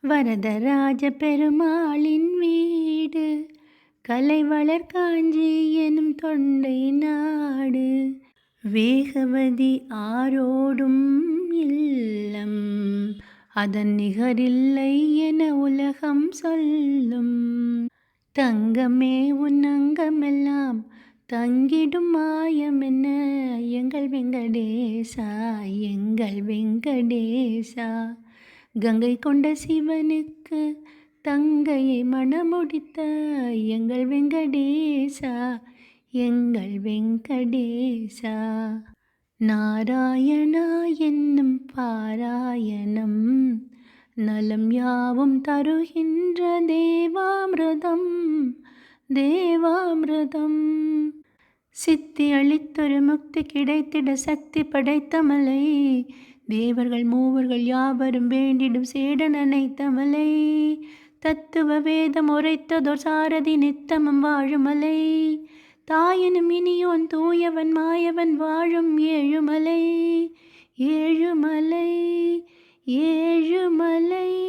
வரதராஜ பெருமாளின் வீடு கலைவளர் காஞ்சி எனும் தொண்டை நாடு. வேகவதி ஆரோடும் இல்லம் அதன் நிகரில்லை என உலகம் சொல்லும். தங்கமே உன் அங்கமெல்லாம் தங்கிடும் மாயமென்ன எங்கள் வெங்கடேசா எங்கள் வெங்கடேசா. கங்கை கொண்ட சிவனுக்கு தங்கையை மணமுடித்த எங்கள் வெங்கடேசா எங்கள் வெங்கடேசா. நாராயணா என்னும் பாராயணம் நலம் யாவும் தருகின்ற தேவாமிர்தம் தேவாமிர்தம். சித்தி அளித்தொரு முக்தி கிடைத்திட சக்தி படைத்த மலை. தேவர்கள் மூவர்கள் யாவரும் வேண்டிடும் சேடன் அணைத்த மலை. தத்துவ வேதம் உரைத்ததோர் சாரதி நித்தமும் வாழுமலை. தாயனும் இனியோன் தூயவன் மாயவன் வாழும் ஏழுமலை ஏழுமலை ஏழுமலை.